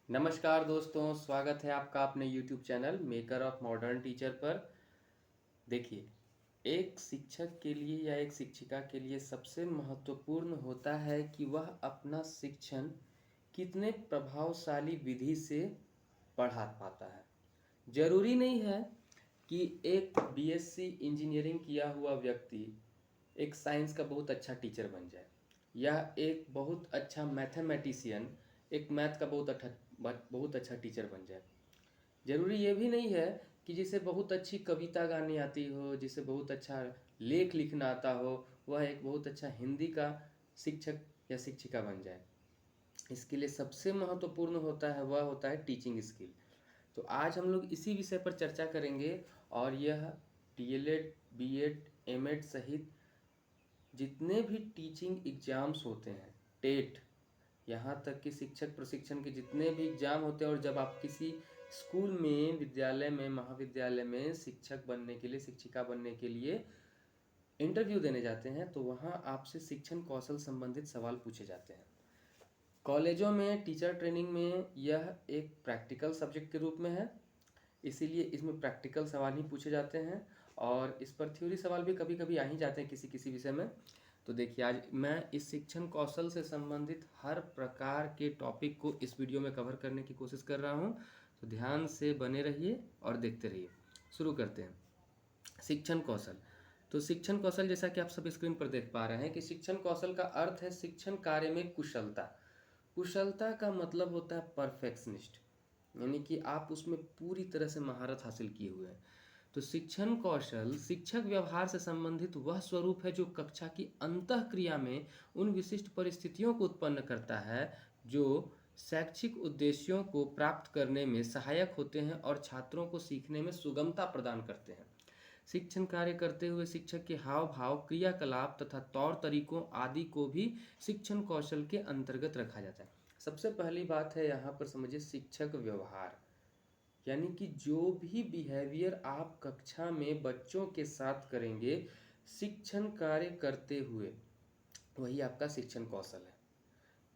नमस्कार दोस्तों, स्वागत है आपका अपने YouTube channel maker of modern teacher पर। देखिए, एक शिक्षक के लिए या एक शिक्षिका के लिए सबसे महत्वपूर्ण होता है कि वह अपना शिक्षण कितने प्रभावशाली विधि से पढ़ा पाता है। जरूरी नहीं है कि एक बीएससी इंजीनियरिंग किया हुआ व्यक्ति एक साइंस का बहुत अच्छा टीचर बन जाए या एक बहुत अच्छा मैथमेटिशियन एक मैथ का बहुत अच्छा टीचर बन जाए। ज़रूरी ये भी नहीं है कि जिसे बहुत अच्छी कविता गानी आती हो, जिसे बहुत अच्छा लेख लिखना आता हो, वह एक बहुत अच्छा हिंदी का शिक्षक या शिक्षिका बन जाए। इसके लिए सबसे महत्वपूर्ण होता है वह होता है टीचिंग स्किल। तो आज हम लोग इसी विषय पर चर्चा करेंगे और यह डीएलएड, बीएड, एमएड सहित जितने भी टीचिंग एग्ज़ाम्स होते हैं, टेट, यहाँ तक कि शिक्षक प्रशिक्षण के जितने भी एग्ज़ाम होते हैं, और जब आप किसी स्कूल में, विद्यालय में, महाविद्यालय में शिक्षक बनने के लिए, शिक्षिका बनने के लिए इंटरव्यू देने जाते हैं, तो वहाँ आपसे शिक्षण कौशल संबंधित सवाल पूछे जाते हैं। कॉलेजों में टीचर ट्रेनिंग में यह एक प्रैक्टिकल सब्जेक्ट के रूप में है, इसीलिए इसमें प्रैक्टिकल सवाल ही पूछे जाते हैं और इस पर थ्योरी सवाल भी कभी कभी आ ही जाते हैं किसी किसी विषय में। तो देखिए, आज मैं इस शिक्षण कौशल से संबंधित हर प्रकार के टॉपिक को इस वीडियो में कवर करने की कोशिश कर रहा हूँ, तो ध्यान से बने रहिए और देखते रहिए। शुरू करते हैं। शिक्षण कौशल। तो शिक्षण कौशल, जैसा कि आप सब स्क्रीन पर देख पा रहे हैं कि शिक्षण कौशल का अर्थ है शिक्षण कार्य में कुशलता। कुशलता का मतलब होता है परफेक्शनिस्ट, यानी कि आप उसमें पूरी तरह से महारत हासिल किए हुए हैं। तो शिक्षण कौशल शिक्षक व्यवहार से संबंधित वह स्वरूप है जो कक्षा की अंतःक्रिया में उन विशिष्ट परिस्थितियों को उत्पन्न करता है जो शैक्षिक उद्देश्यों को प्राप्त करने में सहायक होते हैं और छात्रों को सीखने में सुगमता प्रदान करते हैं। शिक्षण कार्य करते हुए शिक्षक के हाव भाव, क्रियाकलाप तथा तौर तरीकों आदि को भी शिक्षण कौशल के अंतर्गत रखा जाता है। सबसे पहली बात है यहाँ पर समझिए शिक्षक व्यवहार, यानी कि जो भी बिहेवियर आप कक्षा में बच्चों के साथ करेंगे शिक्षण कार्य करते हुए, वही आपका शिक्षण कौशल है।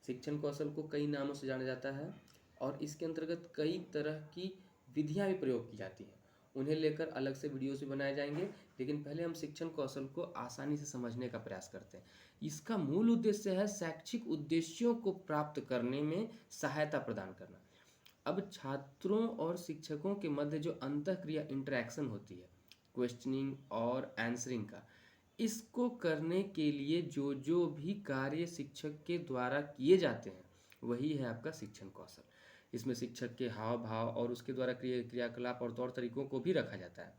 शिक्षण कौशल को कई नामों से जाना जाता है और इसके अंतर्गत कई तरह की विधियां भी प्रयोग की जाती हैं। उन्हें लेकर अलग से वीडियोस भी बनाए जाएंगे, लेकिन पहले हम शिक्षण कौशल को आसानी से समझने का प्रयास करते हैं। इसका मूल उद्देश्य है शैक्षिक उद्देश्यों को प्राप्त करने में सहायता प्रदान करना। अब छात्रों और शिक्षकों के मध्य जो अंतःक्रिया इंटरेक्शन होती है, क्वेश्चनिंग और आंसरिंग का, इसको करने के लिए जो जो भी कार्य शिक्षक के द्वारा किए जाते हैं वही है आपका शिक्षण कौशल। इसमें शिक्षक के हाव भाव और उसके द्वारा क्रियाकलाप और तौर तरीकों को भी रखा जाता है।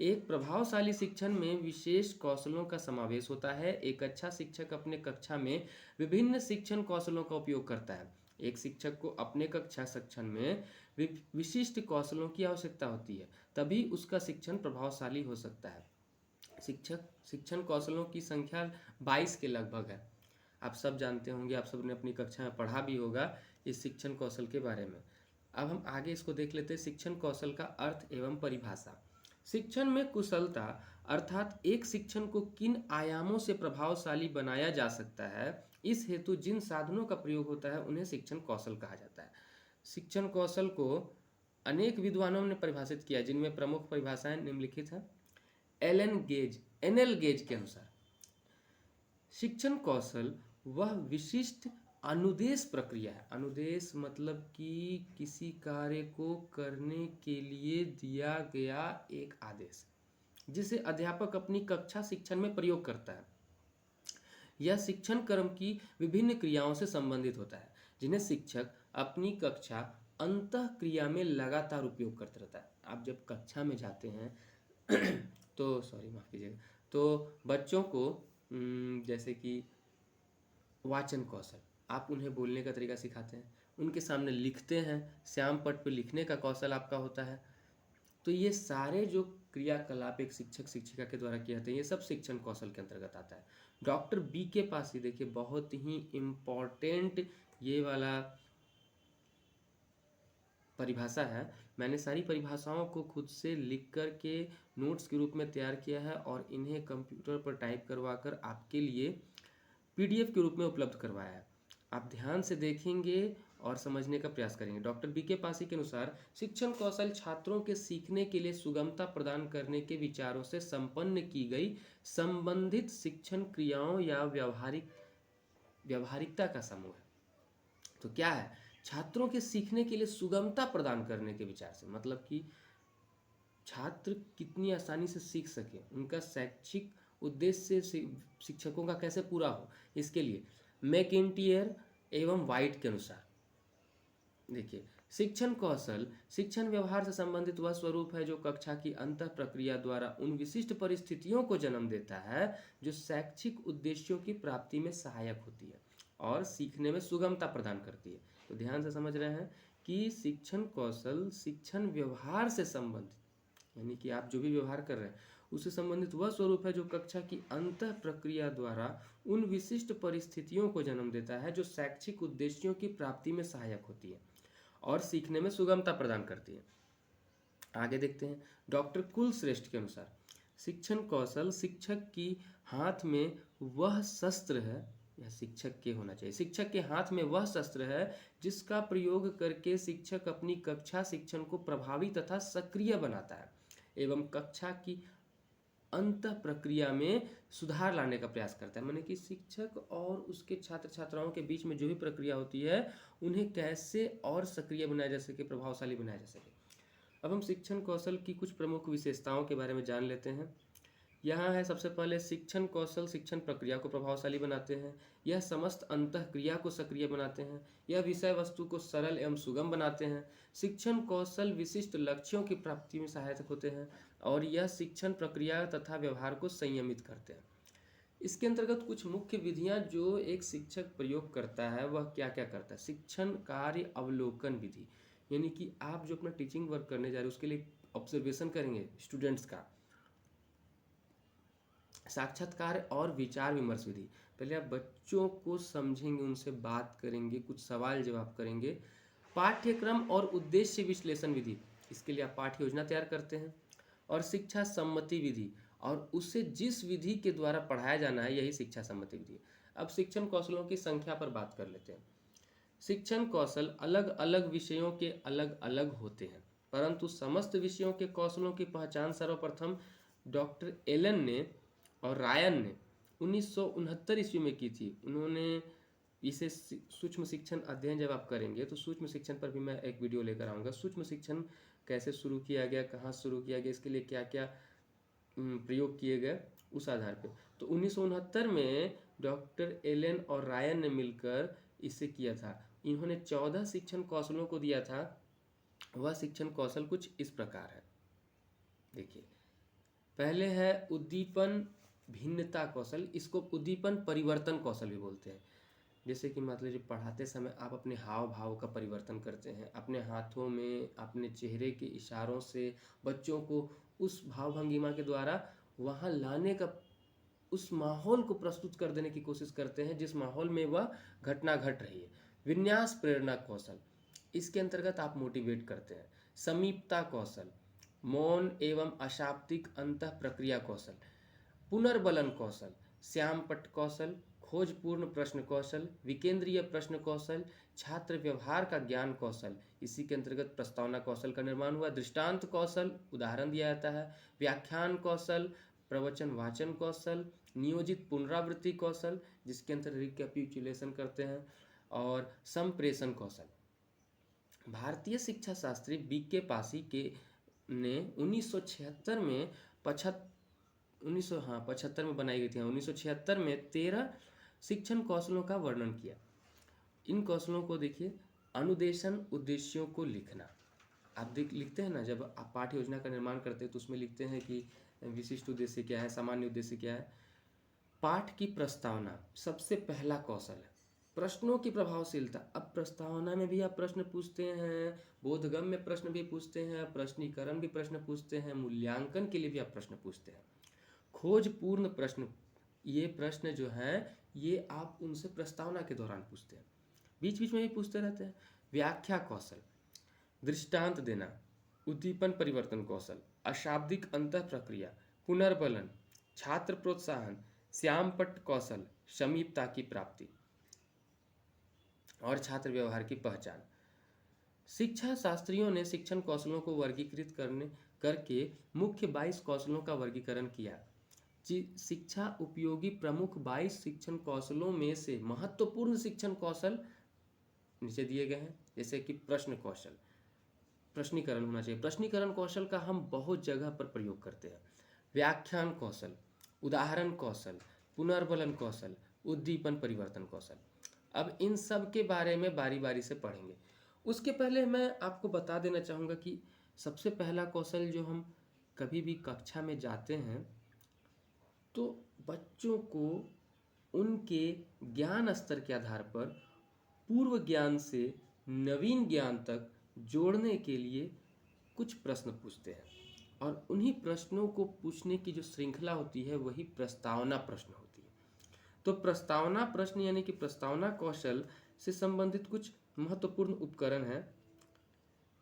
एक प्रभावशाली शिक्षण में विशेष कौशलों का समावेश होता है। एक अच्छा शिक्षक अपने कक्षा में विभिन्न शिक्षण कौशलों का उपयोग करता है। एक शिक्षक को अपने कक्षा शिक्षण में विशिष्ट कौशलों की आवश्यकता होती है, तभी उसका शिक्षण प्रभावशाली हो सकता है। शिक्षण कौशलों की संख्या 22 के लगभग है। आप सब जानते होंगे, आप सब ने अपनी कक्षा में पढ़ा भी होगा इस शिक्षण कौशल के बारे में। अब हम आगे इसको देख लेते हैं। शिक्षण कौशल का अर्थ एवं परिभाषा। शिक्षण में कुशलता अर्थात एक शिक्षण को किन आयामों से प्रभावशाली बनाया जा सकता है, इस हेतु जिन साधनों का प्रयोग होता है उन्हें शिक्षण कौशल कहा जाता है। शिक्षण कौशल को अनेक विद्वानों ने परिभाषित किया, जिनमें प्रमुख परिभाषाएं निम्नलिखित हैं। एनएल गेज के अनुसार शिक्षण कौशल वह विशिष्ट अनुदेश प्रक्रिया है। अनुदेश मतलब कि किसी कार्य को करने के लिए दिया गया एक आदेश, जिसे अध्यापक अपनी कक्षा शिक्षण में प्रयोग करता है। यह शिक्षण क्रम की विभिन्न क्रियाओं से संबंधित होता है, जिन्हें शिक्षक अपनी कक्षा अंतः क्रिया में लगातार उपयोग करता रहता है। आप जब कक्षा में जाते हैं तो माफ़ कीजिएगा, तो बच्चों को जैसे कि वाचन कौशल, आप उन्हें बोलने का तरीका सिखाते हैं, उनके सामने लिखते हैं, श्याम पट पे लिखने का कौशल आपका होता है। तो ये सारे जो क्रियाकलाप एक शिक्षक शिक्षिका के द्वारा किए जाते हैं, ये सब शिक्षण कौशल के अंतर्गत आता है। डॉक्टर बी के पास ही देखिए, बहुत ही इम्पॉर्टेंट ये वाला परिभाषा है। मैंने सारी परिभाषाओं को खुद से लिख कर के नोट्स के रूप में तैयार किया है और इन्हें कंप्यूटर पर टाइप करवा कर आपके लिए पीडीएफ के रूप में उपलब्ध करवाया है। आप ध्यान से देखेंगे और समझने का प्रयास करेंगे। डॉक्टर बीके पासी के अनुसार शिक्षण कौशल छात्रों के सीखने के लिए सुगमता प्रदान करने के विचारों से संपन्न की गई संबंधित शिक्षण क्रियाओं या व्यावहारिकता का समूह है। तो क्या है? छात्रों के सीखने के लिए सुगमता प्रदान करने के विचार से, मतलब कि छात्र कितनी आसानी से सीख सके, उनका शैक्षिक उद्देश्य शिक्षकों का कैसे पूरा हो, इसके लिए मैकिन्टियर एवं वाइट के अनुसार देखिए, शिक्षण कौशल शिक्षण व्यवहार से संबंधित वह स्वरूप है जो कक्षा की अंतः प्रक्रिया द्वारा उन विशिष्ट परिस्थितियों को जन्म देता है जो शैक्षिक उद्देश्यों की प्राप्ति में सहायक होती है और सीखने में सुगमता प्रदान करती है। तो ध्यान से समझ रहे हैं कि शिक्षण कौशल शिक्षण व्यवहार से संबंधित, यानी कि आप जो भी व्यवहार कर रहे हैं उससे संबंधित वह स्वरूप है जो कक्षा की अंतः प्रक्रिया द्वारा उन विशिष्ट परिस्थितियों को जन्म देता है जो शैक्षिक उद्देश्यों की प्राप्ति में सहायक होती है और सीखने में सुगमता प्रदान करती है। आगे देखते हैं, डॉक्टर कुलश्रेष्ठ के अनुसार शिक्षण कौशल शिक्षक की हाथ में वह शस्त्र है, यह शिक्षक के होना चाहिए, शिक्षक के हाथ में वह शस्त्र है जिसका प्रयोग करके शिक्षक अपनी कक्षा शिक्षण को प्रभावी तथा सक्रिय बनाता है एवं कक्षा की अंत प्रक्रिया में सुधार लाने का प्रयास करता है। माने कि शिक्षक और उसके छात्र छात्राओं के बीच में जो भी प्रक्रिया होती है उन्हें कैसे और सक्रिय बनाया जा सके, प्रभावशाली बनाया जा सके। अब हम शिक्षण कौशल की कुछ प्रमुख विशेषताओं के बारे में जान लेते हैं। यहाँ है सबसे पहले, शिक्षण कौशल शिक्षण प्रक्रिया को प्रभावशाली बनाते हैं, यह समस्त अंतः क्रिया को सक्रिय बनाते हैं, यह विषय वस्तु को सरल एवं सुगम बनाते हैं, शिक्षण कौशल विशिष्ट लक्ष्यों की प्राप्ति में सहायक होते हैं और यह शिक्षण प्रक्रिया तथा व्यवहार को संयमित करते हैं। इसके अंतर्गत कुछ मुख्य विधियां जो एक शिक्षक प्रयोग करता है वह क्या क्या करता है। शिक्षण कार्य अवलोकन विधि, यानी कि आप जो अपना टीचिंग वर्क करने जा रहे हैं उसके लिए ऑब्जर्वेशन करेंगे स्टूडेंट्स का। साक्षात्कार और विचार विमर्श विधि, पहले आप बच्चों को समझेंगे, उनसे बात करेंगे, कुछ सवाल जवाब करेंगे। पाठ्यक्रम और उद्देश्य विश्लेषण विधि, इसके लिए आप पाठ्य योजना तैयार करते हैं। और शिक्षा सम्मति विधि, और उसे जिस विधि के द्वारा पढ़ाया जाना है यही शिक्षा सम्मति विधि है। अब शिक्षण कौशलों की संख्या पर बात कर लेते हैं। शिक्षण कौशल अलग अलग विषयों के अलग अलग होते हैं, परंतु समस्त विषयों के कौशलों की पहचान सर्वप्रथम डॉक्टर एलन ने और रायन ने 1969 ईस्वी में की थी। उन्होंने इसे सूक्ष्म शिक्षण अध्ययन, जब आप करेंगे तो सूक्ष्म शिक्षण पर भी मैं एक वीडियो लेकर आऊँगा। सूक्ष्म शिक्षण कैसे शुरू किया गया, कहाँ शुरू किया गया, इसके लिए क्या क्या प्रयोग किए गए, उस आधार पे। तो 1969 में डॉक्टर एलन और रायन ने मिलकर इसे किया था। इन्होंने 14 शिक्षण कौशलों को दिया था। वह शिक्षण कौशल कुछ इस प्रकार है, देखिए। पहले है उद्दीपन भिन्नता कौशल, इसको उद्दीपन परिवर्तन कौशल भी बोलते हैं। जैसे कि मतलब जो पढ़ाते समय आप अपने हाव भाव का परिवर्तन करते हैं, अपने हाथों में, अपने चेहरे के इशारों से बच्चों को उस भाव भंगिमा के द्वारा वहाँ लाने का, उस माहौल को प्रस्तुत कर देने की कोशिश करते हैं जिस माहौल में वह घटना घट रही है। विन्यास प्रेरणा कौशल, इसके अंतर्गत आप मोटिवेट करते हैं। समीपता कौशल, मौन एवं अशाब्दिक अंतः प्रक्रिया कौशल। पुनर्बलन कौशल, श्यामपट्ट कौशल, खोजपूर्ण प्रश्न कौशल, विकेंद्रीय प्रश्न कौशल, छात्र व्यवहार का ज्ञान कौशल। इसी के अंतर्गत प्रस्तावना कौशल का निर्माण हुआ। दृष्टांत कौशल, उदाहरण दिया जाता है। व्याख्यान कौशल, प्रवचन वाचन कौशल, नियोजित पुनरावृत्ति कौशल, जिसके अंतर्गत रिकैपिचुलेशन करते हैं। और संप्रेषण कौशल। भारतीय शिक्षा शास्त्री बीके पासी के ने 1976 में 75 में बनाई गई थी। 1976 में 13 शिक्षण कौशलों का वर्णन किया। इन कौशलों को देखिए, अनुदेशन उद्देश्यों को लिखना। आप लिखते हैं ना, जब आप पाठ्य योजना का निर्माण करते हैं तो उसमें लिखते हैं कि विशिष्ट उद्देश्य क्या है, सामान्य उद्देश्य क्या है। पाठ की प्रस्तावना सबसे पहला कौशल है। प्रश्नों की प्रभावशीलता, अब प्रस्तावना में भी आप प्रश्न पूछते हैं, बोधगम्य में प्रश्न भी पूछते हैं, प्रश्नीकरण भी प्रश्न पूछते हैं, मूल्यांकन के लिए भी आप प्रश्न पूछते हैं। खोजपूर्ण प्रश्न, ये प्रश्न जो हैं ये आप उनसे प्रस्तावना के दौरान पूछते हैं, बीच बीच में भी पूछते रहते हैं। व्याख्या कौशल, दृष्टांत देना, उद्दीपन परिवर्तन कौशल, अशाब्दिक अंतः प्रक्रिया, पुनर्बलन, छात्र प्रोत्साहन, श्यामपट्ट कौशल, समीपता की प्राप्ति। और छात्र व्यवहार की पहचान। शिक्षा शास्त्रियों ने शिक्षण कौशलों को वर्गीकृत करके मुख्य 22 कौशलों का वर्गीकरण किया। शिक्षा उपयोगी प्रमुख 22 शिक्षण कौशलों में से महत्वपूर्ण शिक्षण कौशल नीचे दिए गए हैं, जैसे कि प्रश्न कौशल, प्रश्नीकरण होना चाहिए। प्रश्नीकरण कौशल का हम बहुत जगह पर प्रयोग करते हैं। व्याख्यान कौशल, उदाहरण कौशल, पुनर्बलन कौशल, उद्दीपन परिवर्तन कौशल। अब इन सब के बारे में बारी बारी से पढ़ेंगे। उसके पहले मैं आपको बता देना चाहूँगा कि सबसे पहला कौशल जो हम कभी भी कक्षा में जाते हैं तो बच्चों को उनके ज्ञान स्तर के आधार पर पूर्व ज्ञान से नवीन ज्ञान तक जोड़ने के लिए कुछ प्रश्न पूछते हैं, और उन्हीं प्रश्नों को पूछने की जो श्रृंखला होती है वही प्रस्तावना प्रश्न होती है। तो प्रस्तावना प्रश्न यानी कि प्रस्तावना कौशल से संबंधित कुछ महत्वपूर्ण उपकरण हैं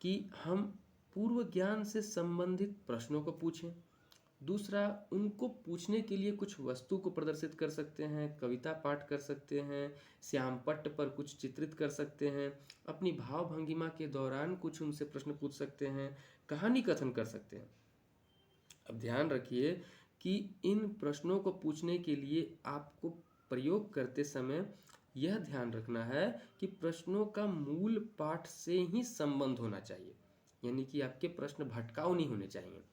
कि हम पूर्व ज्ञान से संबंधित प्रश्नों को पूछें। दूसरा, उनको पूछने के लिए कुछ वस्तु को प्रदर्शित कर सकते हैं, कविता पाठ कर सकते हैं, श्यामपट्ट पर कुछ चित्रित कर सकते हैं, अपनी भाव भंगिमा के दौरान कुछ उनसे प्रश्न पूछ सकते हैं, कहानी कथन कर सकते हैं। अब ध्यान रखिए कि इन प्रश्नों को पूछने के लिए आपको प्रयोग करते समय यह ध्यान रखना है कि प्रश्नों का मूल पाठ से ही संबंध होना चाहिए, यानी कि आपके प्रश्न भटकाऊ नहीं होने चाहिए।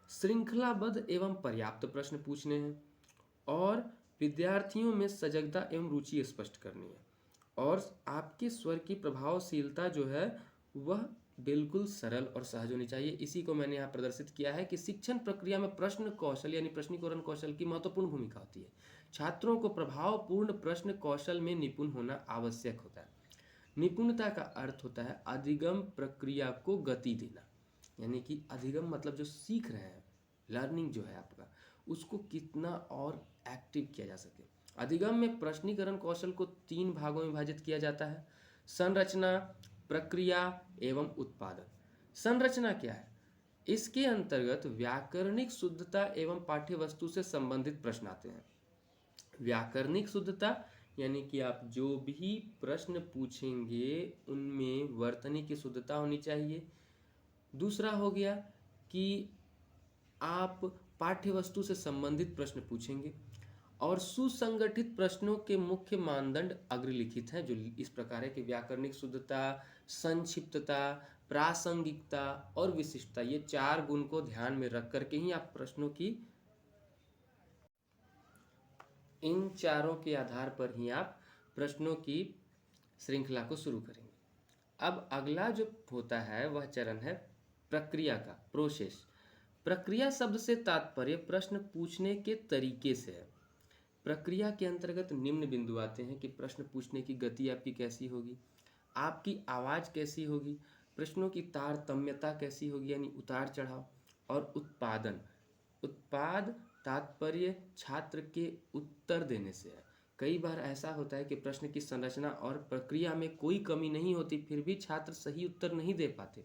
श्रृंखलाबद्ध एवं पर्याप्त प्रश्न पूछने हैं, और विद्यार्थियों में सजगता एवं रुचि स्पष्ट करनी है, और आपके स्वर की प्रभावशीलता जो है वह बिल्कुल सरल और सहज होनी चाहिए। इसी को मैंने यहाँ प्रदर्शित किया है कि शिक्षण प्रक्रिया में प्रश्न कौशल यानी प्रश्नीकरण कौशल की महत्वपूर्ण भूमिका होती है। छात्रों को प्रभावपूर्ण प्रश्न कौशल में निपुण होना आवश्यक होता है। निपुणता का अर्थ होता है अधिगम प्रक्रिया को गति देना, यानी कि अधिगम मतलब जो सीख रहे हैं, लर्निंग जो है आपका, उसको कितना और एक्टिव किया जा सके। अधिगम में प्रश्नीकरण कौशल को 3 भागों में विभाजित किया जाता है: संरचना, प्रक्रिया एवं उत्पादन। संरचना क्या है? इसके अंतर्गत व्याकरणिक शुद्धता एवं पाठ्य वस्तु से संबंधित प्रश्न आते हैं। व्याकरणिक शुद्धता यानी कि आप जो भी प्रश्न पूछेंगे उनमें वर्तनी की शुद्धता होनी चाहिए। दूसरा हो गया कि आप पाठ्य वस्तु से संबंधित प्रश्न पूछेंगे, और सुसंगठित प्रश्नों के मुख्य मानदंड अग्रलिखित हैं जो इस प्रकार है कि व्याकरणिक शुद्धता, संक्षिप्तता, प्रासंगिकता और विशिष्टता, ये 4 गुण को ध्यान में रख करके ही आप प्रश्नों की, इन चारों के आधार पर ही आप प्रश्नों की श्रृंखला को शुरू करेंगे। अब अगला जो होता है वह चरण है प्रक्रिया का, प्रोसेस। प्रक्रिया शब्द से तात्पर्य प्रश्न पूछने के तरीके से है। प्रक्रिया के अंतर्गत निम्न बिंदु आते हैं कि प्रश्न पूछने की गति आपकी कैसी होगी, आपकी आवाज़ कैसी होगी, प्रश्नों की तारतम्यता कैसी होगी यानी उतार चढ़ाव, और उत्पादन। उत्पाद तात्पर्य छात्र के उत्तर देने से है। कई बार ऐसा होता है कि प्रश्न की संरचना और प्रक्रिया में कोई कमी नहीं होती, फिर भी छात्र सही उत्तर नहीं दे पाते।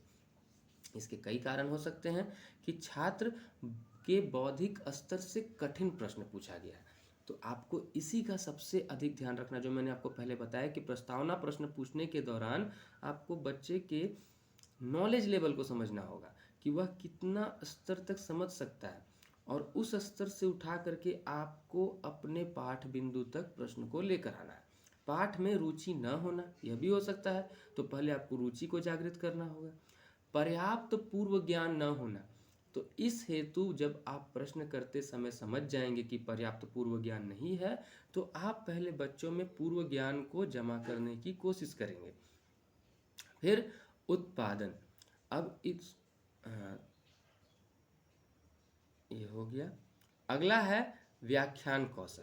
इसके कई कारण हो सकते हैं कि छात्र के बौद्धिक स्तर से कठिन प्रश्न पूछा गया है। तो आपको इसी का सबसे अधिक ध्यान रखना, जो मैंने आपको पहले बताया कि प्रस्तावना प्रश्न पूछने के दौरान आपको बच्चे के नॉलेज लेवल को समझना होगा कि वह कितना स्तर तक समझ सकता है, और उस स्तर से उठा करके आपको अपने पाठ बिंदु तक प्रश्न को लेकर आना है। पाठ में रुचि न होना यह भी हो सकता है, तो पहले आपको रुचि को जागृत करना होगा। पर्याप्त पूर्व ज्ञान न होना, तो इस हेतु जब आप प्रश्न करते समय समझ जाएंगे कि पर्याप्त पूर्व ज्ञान नहीं है, तो आप पहले बच्चों में पूर्व ज्ञान को जमा करने की कोशिश करेंगे। फिर उत्पादन। अब इस ये हो गया। अगला है व्याख्यान कौशल।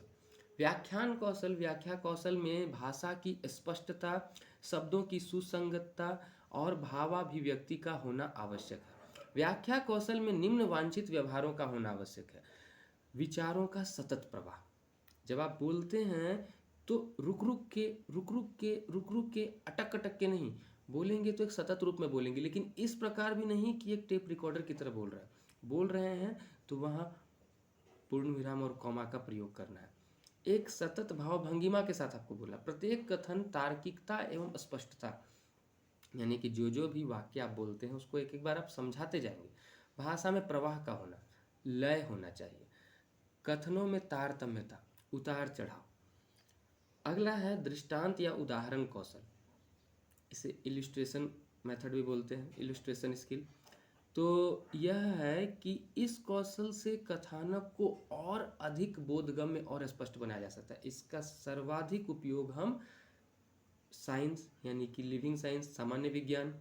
व्याख्यान कौशल, व्याख्या कौशल में भाषा की स्पष्टता, शब्दों की सुसंगतता और भावाभिव्यक्ति का होना आवश्यक है। व्याख्या कौशल में निम्न वांछित व्यवहारों का होना आवश्यक है। विचारों का सतत प्रवाह, जब आप बोलते हैं तो रुक रुक के अटक अटक के नहीं बोलेंगे, तो एक सतत रूप में बोलेंगे, लेकिन इस प्रकार भी नहीं कि एक टेप रिकॉर्डर की तरह बोल रहे हैं तो वहाँ पूर्ण विराम और कॉमा का प्रयोग करना है। एक सतत भाव भंगिमा के साथ आपको बोला। प्रत्येक कथन तार्किकता एवं स्पष्टता, यानी कि जो भी वाक्य आप बोलते हैं उसको एक एक बार आप समझाते जाएंगे। भाषा में प्रवाह का होना, लय होना चाहिए। कथनों में तारतम्यता, उतार चढ़ाव। अगला है दृष्टांत या उदाहरण कौशल, इसे इलिस्ट्रेशन मेथड भी बोलते हैं, इलिस्ट्रेशन स्किल। तो यह है कि इस कौशल से कथानक को और अधिक बोधगम्य और स्पष्ट बनाया जा सकता है। इसका सर्वाधिक उपयोग हम साइंस यानी कि लिविंग साइंस, सामान्य विज्ञान,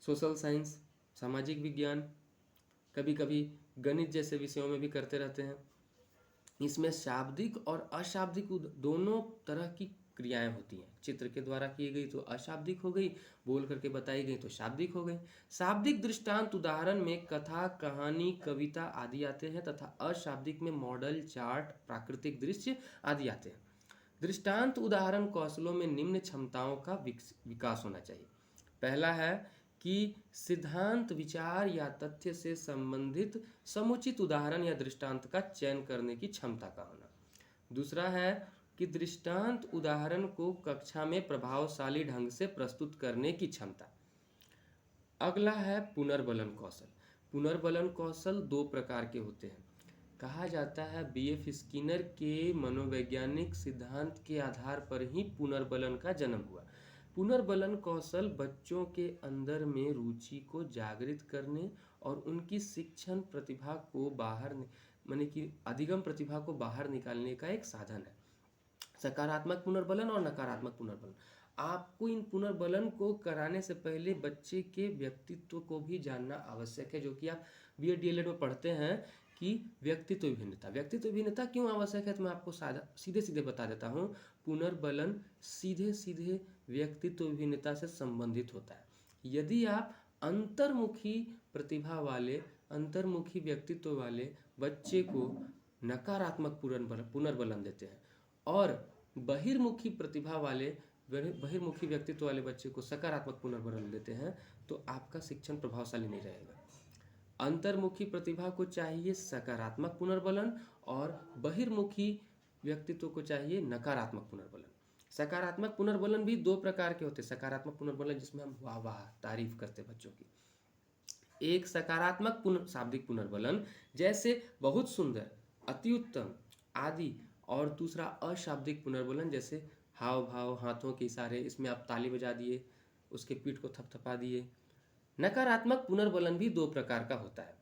सोशल साइंस, सामाजिक विज्ञान, कभी कभी गणित जैसे विषयों में भी करते रहते हैं। इसमें शाब्दिक और अशाब्दिक दोनों तरह की क्रियाएं होती हैं। चित्र के द्वारा की गई तो अशाब्दिक हो गई, बोल करके बताई गई तो शाब्दिक हो गई। शाब्दिक दृष्टांत उदाहरण में कथा, कहानी, कविता आदि आते हैं तथा अशाब्दिक में मॉडल, चार्ट, प्राकृतिक दृश्य आदि आते हैं। दृष्टांत उदाहरण कौशलों में निम्न क्षमताओं का विकास होना चाहिए। पहला है कि सिद्धांत, विचार या तथ्य से संबंधित समुचित उदाहरण या दृष्टांत का चयन करने की क्षमता का होना। दूसरा है कि दृष्टांत उदाहरण को कक्षा में प्रभावशाली ढंग से प्रस्तुत करने की क्षमता। अगला है पुनर्बलन कौशल। पुनर्बलन कौशल दो प्रकार के होते हैं। कहा जाता है बीएफ स्किनर के मनोवैज्ञानिक सिद्धांत के आधार पर ही पुनर्बलन का जन्म हुआ। पुनर्बलन कौशल बच्चों के अंदर में रुचि को जागृत करने और उनकी शिक्षण प्रतिभा को बाहर माने कि अधिगम प्रतिभा को बाहर निकालने का एक साधन है। सकारात्मक पुनर्बलन और नकारात्मक पुनर्बलन। आपको इन पुनर्बलन को कराने से पहले बच्चे के व्यक्तित्व को भी जानना आवश्यक है, जो कि आप बीएड डीएलएड में पढ़ते हैं कि व्यक्तित्व विभिन्नता। व्यक्तित्व विभिन्नता क्यों आवश्यक है तो मैं आपको सीधे सीधे बता देता हूँ। पुनर्बलन सीधे सीधे व्यक्तित्व विभिन्नता से संबंधित होता है। यदि आप अंतर्मुखी प्रतिभा वाले, अंतर्मुखी व्यक्तित्व वाले बच्चे को नकारात्मक पुनर्बलन देते हैं और बहिर्मुखी प्रतिभा वाले, बहिर्मुखी व्यक्तित्व वाले बच्चे को सकारात्मक पुनर्बलन देते हैं, तो आपका शिक्षण प्रभावशाली नहीं रहेगा। अंतर्मुखी प्रतिभा को चाहिए सकारात्मक पुनर्बलन और बहिर्मुखी व्यक्तित्व को चाहिए नकारात्मक पुनर्बलन। सकारात्मक पुनर्बलन भी दो प्रकार के होते हैं। सकारात्मक पुनर्बलन जिसमें हम वाह वाह तारीफ करते बच्चों की, एक सकारात्मक शाब्दिक पुनर्बलन जैसे बहुत सुंदर, अति उत्तम आदि, और दूसरा अशाब्दिक पुनर्बलन जैसे हाव भाव, हाथों के इशारे, इसमें आप ताली बजा दिए, उसके पीठ को थपथपा दिए। नकारात्मक पुनर्बलन भी दो प्रकार का होता है।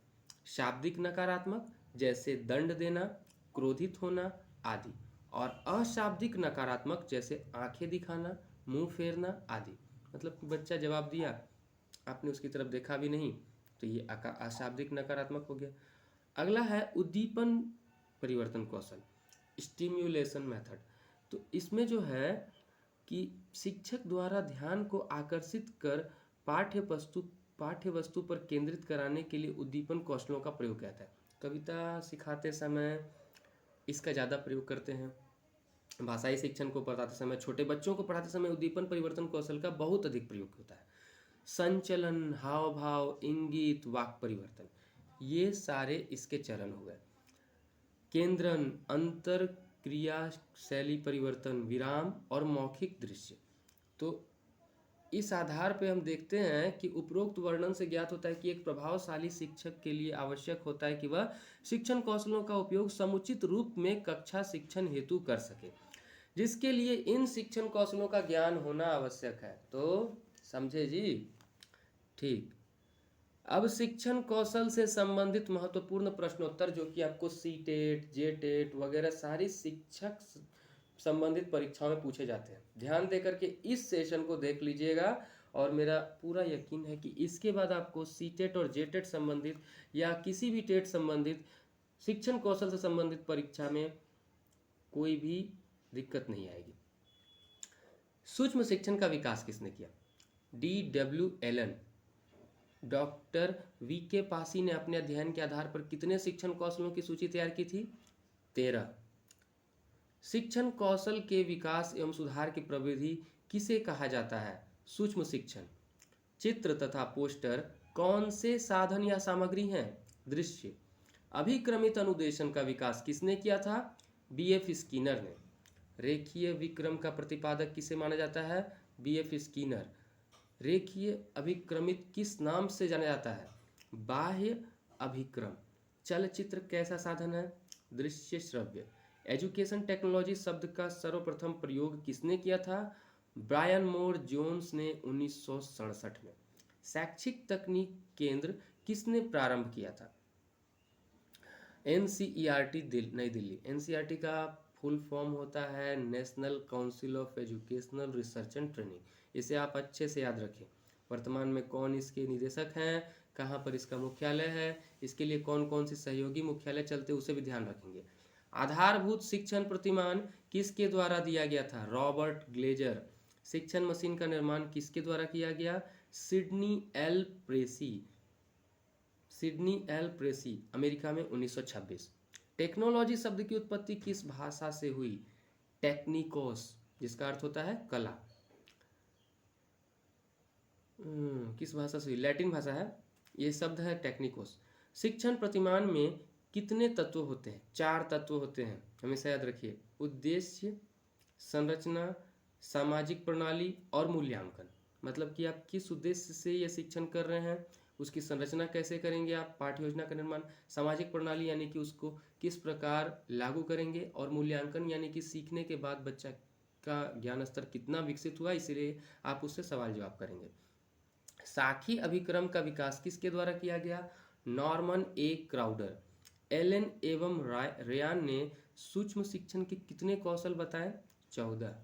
शाब्दिक नकारात्मक जैसे दंड देना, क्रोधित होना आदि, और अशाब्दिक नकारात्मक जैसे आंखें दिखाना, मुंह फेरना आदि। मतलब कि बच्चा जवाब दिया, आपने उसकी तरफ देखा भी नहीं, तो ये अशाब्दिक नकारात्मक हो गया। अगला है उद्दीपन परिवर्तन कौशल, स्टिम्युलेशन मेथड। तो इसमें जो है कि शिक्षक द्वारा ध्यान को आकर्षित कर पाठ्य वस्तु पर केंद्रित कराने के लिए उद्दीपन कौशलों का प्रयोग किया जाता है। कविता सिखाते समय इसका ज़्यादा प्रयोग करते हैं। भाषाई शिक्षण को पढ़ाते समय, छोटे बच्चों को पढ़ाते समय उद्दीपन परिवर्तन कौशल का बहुत अधिक प्रयोग होता है। संचलन, हाव भाव, इंगित, वाक परिवर्तन, ये सारे इसके चरण हुए। केंद्रन, अंतर क्रिया शैली परिवर्तन, विराम और मौखिक दृश्य। तो इस आधार पे हम देखते हैं कि उपरोक्त वर्णन से ज्ञात होता है कि एक प्रभावशाली शिक्षक के लिए आवश्यक होता है कि वह शिक्षण कौशलों का उपयोग समुचित रूप में कक्षा शिक्षण हेतु कर सके, जिसके लिए इन शिक्षण कौशलों का ज्ञान होना आवश्यक है। तो समझे जी? ठीक। अब शिक्षण कौशल से संबंधित महत्वपूर्ण प्रश्नोत्तर जो कि आपको सीटेट, जेटेट वगैरह सारी शिक्षक संबंधित परीक्षाओं में पूछे जाते हैं। ध्यान देकर के इस सेशन को देख लीजिएगा और मेरा पूरा यकीन है कि इसके बाद आपको सीटेट और जेटेट संबंधित या किसी भी टेट संबंधित शिक्षण कौशल से संबंधित परीक्षा में कोई भी दिक्कत नहीं आएगी। सूक्ष्म शिक्षण का विकास किसने किया? DW Allen. Doctor VK Pasi ने अपने अध्ययन के आधार पर कितने शिक्षण कौशलों की सूची तैयार की थी? 13। शिक्षण कौशल के विकास एवं सुधार की प्रविधि किसे कहा जाता है? सूक्ष्म शिक्षण। चित्र तथा पोस्टर कौन से साधन या सामग्री हैं? दृश्य। अभिक्रमित अनुदेशन का विकास किसने किया था? B.F. स्किनर ने। रेखीय विक्रम का प्रतिपादक किसे माना जाता है? B.F. स्किनर। रेखीय अभिक्रमित किस नाम से जाना जाता है? बाह्य अभिक्रम। चलचित्र कैसा साधन है? दृश्य श्रव्य। एजुकेशन टेक्नोलॉजी शब्द का सर्वप्रथम प्रयोग किसने किया था? ब्रायन मोर जोन्स ने 1967 में। शैक्षिक तकनीक केंद्र किसने प्रारंभ किया था? NCERT नई दिल्ली। NCERT का फुल फॉर्म होता है national council of educational research and training. इसे आप अच्छे से याद रखें। वर्तमान में कौन इसके निदेशक हैं, कहाँ पर इसका मुख्यालय है, इसके लिए कौन कौन से सहयोगी मुख्यालय चलते, उसे भी ध्यान रखेंगे। आधारभूत शिक्षण प्रतिमान किसके द्वारा दिया गया था? Robert Glazer. शिक्षण मशीन का निर्माण किसके द्वारा किया गया? Sidney L Pressey. Sidney L Pressey, America में 1926। टेक्नोलॉजी शब्द की उत्पत्ति किस भाषा से हुई? टेक्निकोस, जिसका अर्थ होता है कला। किस भाषा से हुई? लैटिन भाषा है। ये शब्द है टेक्निकोस। शिक्षण प्रतिमान में कितने तत्व होते हैं? 4 तत्व होते हैं, हमेशा याद रखिए। उद्देश्य, संरचना, सामाजिक प्रणाली और मूल्यांकन। मतलब कि आप किस उद्देश्य से यह शिक्षण कर रहे हैं, उसकी संरचना कैसे करेंगे आप, पाठ्य योजना का निर्माण, सामाजिक प्रणाली यानी कि उसको किस प्रकार लागू करेंगे, और मूल्यांकन यानी कि सीखने के बाद बच्चा का ज्ञान स्तर कितना विकसित हुआ, इसीलिए आप उससे सवाल जवाब करेंगे। साखी अभिक्रम का विकास किसके द्वारा किया गया? नॉर्मन ए क्राउडर। एलन एवं रेयान ने सूक्ष्म शिक्षण के कितने कौशल बताए? 14।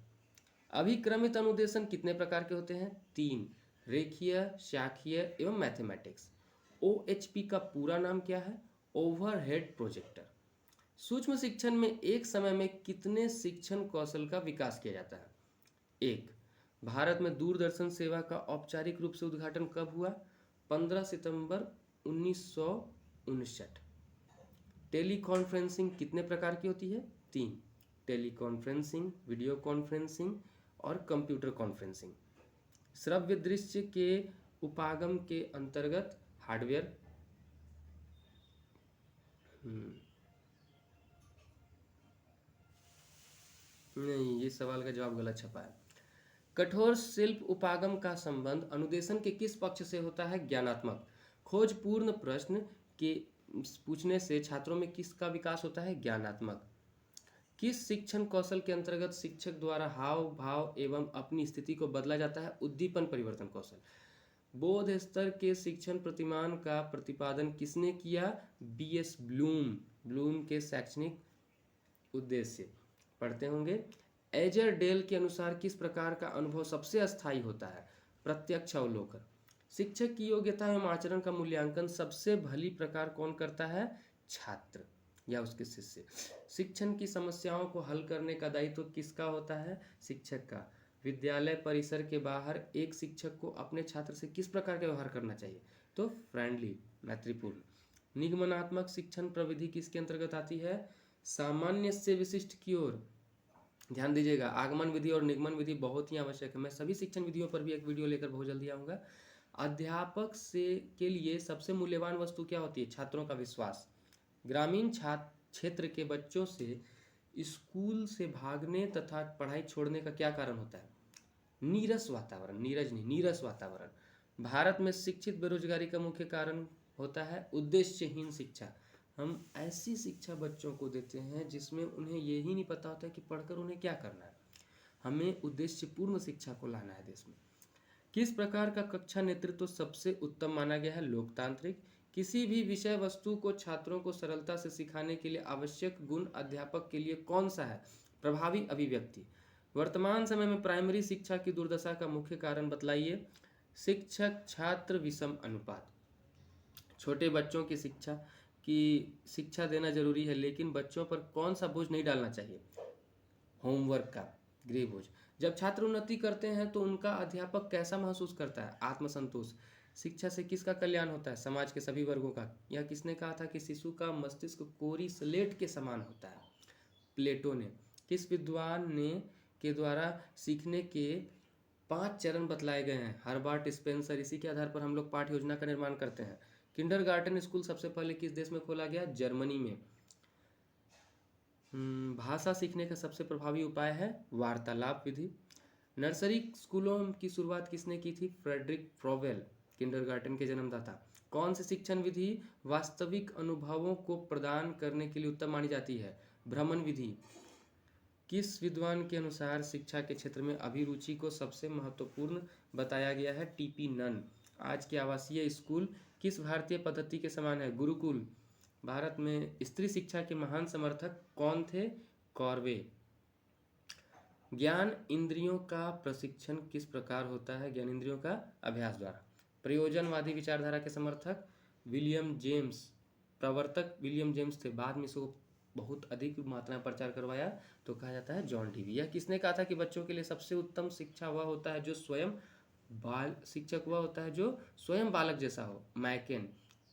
अभिक्रमित अनुदेशन कितने प्रकार के होते हैं? 3, रेखीय, शाखीय एवं मैथमेटिक्स। OHP का पूरा नाम क्या है? Overhead projector. सूक्ष्म शिक्षण में एक समय में कितने शिक्षण कौशल का विकास किया जाता है? 1। भारत में दूरदर्शन सेवा का औपचारिक रूप से उद्घाटन कब हुआ? 15 सितंबर 1959। टेली कॉन्फ्रेंसिंग कितने प्रकार की होती है? 3, टेली कॉन्फ्रेंसिंग, वीडियो कॉन्फ्रेंसिंग और कंप्यूटर कॉन्फ्रेंसिंग। श्रव्य दृश्य के उपागम के अंतर्गत हार्डवेयर। नहीं, ये सवाल का जवाब गलत छपा है। कठोर शिल्प उपागम का संबंध अनुदेशन के किस पक्ष से होता है? ज्ञानात्मक। खोजपूर्ण प्रश्न के पूछने से छात्रों में किसका विकास होता है? ज्ञानात्मक। किस शिक्षण कौशल के अंतर्गत शिक्षक द्वारा हाव भाव एवं अपनी स्थिति को बदला जाता है? उद्दीपन परिवर्तन कौशल। बोध स्तर के शिक्षण प्रतिमान का प्रतिपादन किसने किया? BS Bloom. ब्लूम के शैक्षणिक उद्देश्य पढ़ते होंगे। एजर डेल के अनुसार किस प्रकार का अनुभव सबसे अस्थायी होता है? प्रत्यक्ष अवलोकन। शिक्षक की योग्यता एवं आचरण का मूल्यांकन सबसे भली प्रकार कौन करता है? छात्र या उसके शिष्य। शिक्षण की समस्याओं को हल करने का दायित्व किसका होता है? शिक्षक का। विद्यालय परिसर के बाहर एक शिक्षक को अपने छात्र से किस प्रकार का व्यवहार करना चाहिए? तो फ्रेंडली, मैत्रीपूर्ण। निगमनात्मक शिक्षण प्रविधि किसके अंतर्गत आती है? सामान्य से विशिष्ट की ओर। ध्यान दीजिएगा, आगमन विधि और निगमन विधि बहुत ही आवश्यक है। मैं सभी शिक्षण विधियों पर भी एक वीडियो लेकर बहुत जल्दी आऊँगा। अध्यापक से के लिए सबसे मूल्यवान वस्तु क्या होती है? छात्रों का विश्वास। ग्रामीण क्षेत्र के बच्चों से स्कूल से भागने तथा पढ़ाई छोड़ने का क्या कारण होता है? नीरस वातावरण। नीरज नहीं, नीरस वातावरण। भारत में शिक्षित बेरोजगारी का मुख्य कारण होता है उद्देश्यहीन शिक्षा। हम ऐसी शिक्षा बच्चों को देते हैं जिसमें उन्हें यही नहीं पता होता है कि पढ़कर उन्हें क्या करना है। हमें उद्देश्यपूर्ण शिक्षा को लाना है देश में। किस प्रकार का कक्षा नेतृत्व सबसे उत्तम माना गया है? लोकतांत्रिक। किसी भी विषय वस्तु को छात्रों को सरलता से सिखाने के लिए आवश्यक गुण अध्यापक के लिए कौन सा है? प्रभावी अभिव्यक्ति। वर्तमान समय में प्राइमरी शिक्षा की दुर्दशा का मुख्य कारण बतलाइए। शिक्षक छात्र विषम अनुपात। छोटे बच्चों की शिक्षा देना जरूरी है, लेकिन बच्चों पर कौन सा बोझ नहीं डालना चाहिए? होमवर्क का गृह बोझ। जब छात्र उन्नति करते हैं तो उनका अध्यापक कैसा महसूस करता है? आत्मसंतोष। शिक्षा से किसका कल्याण होता है? समाज के सभी वर्गों का। यह किसने कहा था कि शिशु का मस्तिष्क कोरी स्लेट के समान होता है? प्लेटो ने। किस विद्वान ने के द्वारा सीखने के 5 चरण बतलाए गए हैं? Herbert Spencer. इसी के आधार पर हम लोग पाठ्य योजना का निर्माण करते हैं। किंडरगार्टन स्कूल सबसे पहले किस देश में खोला गया? जर्मनी में। भाषा सीखने का सबसे प्रभावी उपाय है वार्तालाप विधि। नर्सरी स्कूलों की शुरुआत किसने की थी? फ्रेडरिक फ्रोवेल, किंडरगार्टन के जन्मदाता। कौन सी शिक्षण विधि वास्तविक अनुभवों को प्रदान करने के लिए उत्तम मानी जाती है? भ्रमण विधि। किस विद्वान के अनुसार शिक्षा के क्षेत्र में अभिरुचि को सबसे महत्वपूर्ण बताया गया है? TP Nunn. आज के आवासीय स्कूल किस भारतीय पद्धति के समान है? गुरुकुल। भारत में स्त्री शिक्षा के महान समर्थक कौन थे? कॉर्वे। ज्ञान इंद्रियों का प्रशिक्षण किस प्रकार होता है? ज्ञान इंद्रियों का अभ्यास द्वारा। प्रयोजनवादी विचारधारा के समर्थक विलियम जेम्स। प्रवर्तक विलियम जेम्स थे, बाद में इसको बहुत अधिक मात्रा में प्रचार करवाया तो कहा जाता है जॉन डीवी। यह किसने कहा था कि बच्चों के लिए सबसे उत्तम शिक्षा वह होता है जो स्वयं बाल शिक्षक वह होता है जो स्वयं बालक जैसा हो? मैकेन।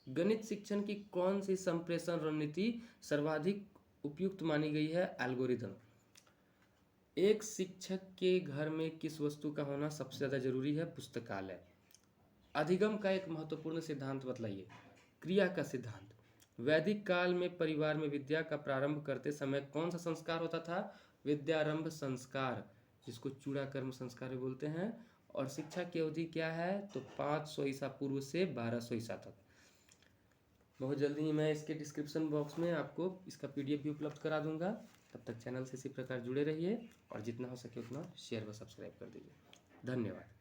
गणित शिक्षण की कौन सी संप्रेषण रणनीति सर्वाधिक उपयुक्त मानी गई है? एल्गोरिदम। एक शिक्षक के घर में किस वस्तु का होना सबसे ज़्यादा जरूरी है? पुस्तकालय। अधिगम का एक महत्वपूर्ण सिद्धांत बतलाइए। क्रिया का सिद्धांत। वैदिक काल में परिवार में विद्या का प्रारंभ करते समय कौन सा संस्कार होता था? विद्यारंभ संस्कार, जिसको चूड़ाकर्म संस्कार भी बोलते हैं। और शिक्षा की अवधि क्या है? तो 500 ईसा पूर्व से 1200 ईसा तक। बहुत जल्दी ही मैं इसके डिस्क्रिप्शन बॉक्स में आपको इसका पीडीएफ भी उपलब्ध करा दूंगा। तब तक चैनल से इसी प्रकार जुड़े रहिए और जितना हो सके उतना शेयर व सब्सक्राइब कर दीजिए। धन्यवाद।